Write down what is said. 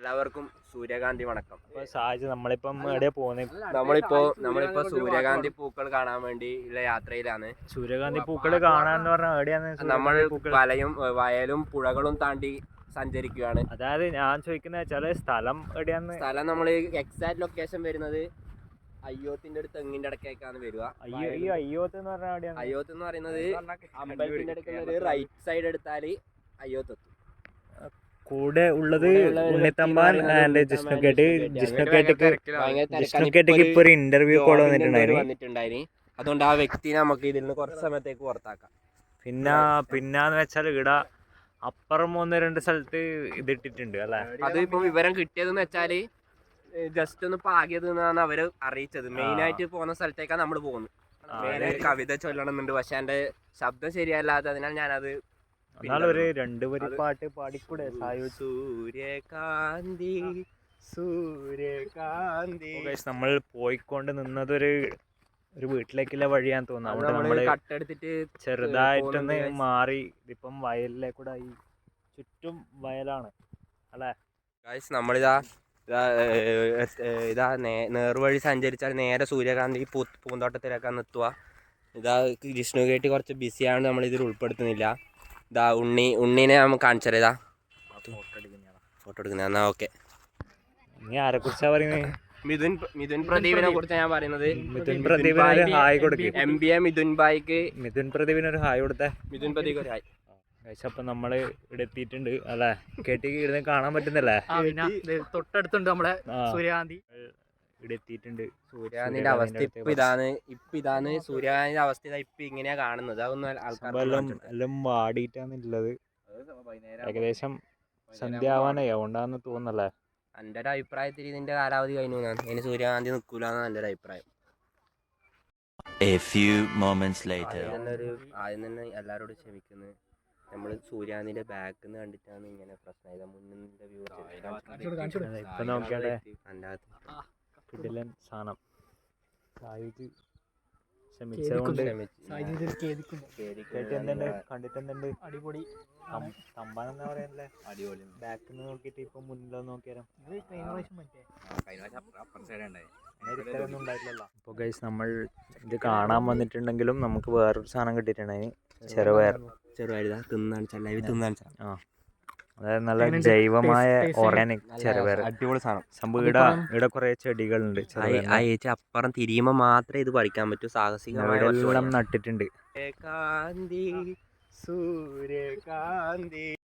എല്ലാവർക്കും സൂര്യകാന്തി വണക്കം. നമ്മളിപ്പം എവിടെയാ പോകുന്നത്? നമ്മളിപ്പോ സൂര്യകാന്തി പൂക്കൾ കാണാൻ വേണ്ടി ഉള്ള യാത്രയിലാണ്. സൂര്യകാന്തി പൂക്കൾ കാണാന്ന് പറഞ്ഞാൽ എവിടെയാണ്? നമ്മൾ വയലും പുഴകളും താണ്ടി സഞ്ചരിക്കുകയാണ്. അതായത് ഞാൻ ചോദിക്കുന്ന വെച്ചാല് സ്ഥലം എവിടെയാന്ന്? സ്ഥലം നമ്മൾ എക്സാക്ട് ലൊക്കേഷൻ വരുന്നത് അയ്യോത്തിന്റെ ഒരു തെങ്ങിന്റെ അടുക്കേക്കാണ് വരിക. അയ്യോത്ത് എന്ന് പറഞ്ഞാൽ എവിടെയാണ്? അയ്യോത്ത് എന്ന് പറയുന്നത് അമ്പലത്തിന്റെ അടുക്കുന്ന ഒരു റൈറ്റ് സൈഡ് എടുത്താല് അയ്യോത്ത് എത്തും. കൂടെ ഉള്ളത് ഉണ്ണിത്തമ്പാൻ ആൻഡ് ജിഷ്ണുക്കേട്ടിക്ക് ഇപ്പൊ ഒരു ഇന്റർവ്യൂ കോൾ വന്നിട്ടുണ്ടായിരുന്നു. അതുകൊണ്ട് ആ വ്യക്തിനെ നമുക്ക് ഇതിൽ നിന്ന് കുറച്ച് സമയത്തേക്ക് പുറത്താക്കാം. പിന്നെന്ന് വെച്ചാൽ ഇവിടെ അപ്പുറം 1-2 സ്ഥലത്ത് ഇതിട്ടിട്ടുണ്ട് അല്ലെ. അത് ഇപ്പൊ വിവരം കിട്ടിയതെന്ന് വെച്ചാല് ജസ്റ്റ് ഒന്ന് പാകിയത് എന്നാണ് അവര് അറിയിച്ചത്. മെയിൻ ആയിട്ട് പോകുന്ന സ്ഥലത്തേക്കാണ് നമ്മൾ പോകുന്നത്. മെയിനായിട്ട് കവിത ചൊല്ലണമെന്നുണ്ട്, പക്ഷെ എന്റെ ശബ്ദം ശരിയല്ലാതെ അതിനാൽ ഞാനത് ഒരു 2 വരി പാട്ട് പാടിക്കൂടെ? സൂര്യകാന്തി സൂര്യകാന്തി. നമ്മൾ പോയിക്കൊണ്ട് നിന്നതൊരു വീട്ടിലേക്കുള്ള വഴിയാന്ന് തോന്നുന്നു. അതുകൊണ്ട് നമ്മള് കട്ടെടുത്തിട്ട് ചെറുതായിട്ടൊന്ന് മാറി ഇതിപ്പം വയലിലേക്കൂടെ ഈ ചുറ്റും വയലാണ് അല്ലെ. നമ്മളിതാ നേർവഴി സഞ്ചരിച്ചാൽ നേരെ സൂര്യകാന്തി പൂന്തോട്ടത്തിലേക്കാണ് എത്തുക. ഇതാ ജിഷ്ണു കേട്ടി കുറച്ച് ബിസിയാണ്, നമ്മൾ ഇതിൽ ഉൾപ്പെടുത്തുന്നില്ല. ഇതാ ഉണ്ണീനെ നമുക്ക് കാണിച്ചാൽ ഇതാ ഫോട്ടോ എടുക്കുന്ന. എന്നാ ഓക്കെ. നീ ആരെ കുറിച്ചാ പറയുന്നത്? മിഥുൻ പ്രദീപിനെ കുറിച്ചാണ് ഞാൻ പറയുന്നത്. മിഥുൻ പ്രദീപിന് ഹായ് കൊടുക്കും. MBA മിഥുൻ ഭായിക്ക് മിഥുൻ പ്രദീപിന് ഒരു ഹായ് കൊടുത്തേ. മിഥുൻ പ്രദീപ് ഒരു ഹായ്. അപ്പൊ നമ്മള് ഇവിടെ എത്തിയിട്ടുണ്ട് അല്ലെ. കേട്ടി ഇരുന്ന് കാണാൻ പറ്റുന്നല്ലേ? തൊട്ടടുത്തുണ്ട് നമ്മളെ സൂര്യകാന്തി. ഇവിടെ എത്തിയിട്ടുണ്ട്. സൂര്യകാന്തിന്റെ അവസ്ഥ ഇതാണ് സൂര്യകാന്തിന്റെ അവസ്ഥ ഇപ്പൊ ഇങ്ങനെയാ കാണുന്നത്. അതൊന്നും എല്ലാം വാടിയിട്ടാണുള്ളത്. ഏകദേശം സന്ധ്യ ആവാനായി, അതുകൊണ്ടാന്ന് തോന്നല്ലേ. എന്റെ ഒരു അഭിപ്രായത്തിൽ ഇതിന്റെ കാലാവധി കഴിഞ്ഞു. ഇനി സൂര്യകാന്തി നിൽക്കൂലെന്നാണ് എന്റെ ഒരു അഭിപ്രായം. ആദ്യം തന്നെ എല്ലാരോടും ക്ഷമിക്കുന്നു. നമ്മൾ സൂര്യാന്തിന്റെ ബാക്ക് നിന്ന് കണ്ടിട്ടാണ് ഇങ്ങനെ പ്രശ്നമായത്. മുന്നിന്റെ വ്യൂ ഇപ്പൊ നോക്കിയാലേ കിടിലൻ സാധനം. കണ്ടിട്ടെന്തുണ്ട്? അടിപൊളി തമ്പാൻ എന്നാ പറയാനല്ലേ. അടിപൊളി. ബാക്കിൽ നിന്ന് നോക്കിട്ട് ഇപ്പൊ മുന്നിലോ നോക്കിയാലോ. അപ്പൊ ഗൈസ് നമ്മൾ ഇത് കാണാൻ വന്നിട്ടുണ്ടെങ്കിലും നമുക്ക് വേറൊരു സാധനം കിട്ടിയിട്ടുണ്ടായി. ചെറുപയർ അതായത് നല്ല ജൈവമായ ഓർഗാനിക് ചെറുപയർ. അടിപൊളി സാധനം. സംഭവം ഇവിടെ കുറെ ചെടികളുണ്ട്. അപ്പുറം തിരിയുമ്പോ മാത്രമേ ഇത് പഠിക്കാൻ പറ്റൂ. സാഹസികമായ നട്ടിട്ടുണ്ട്. സൂര്യകാന്തി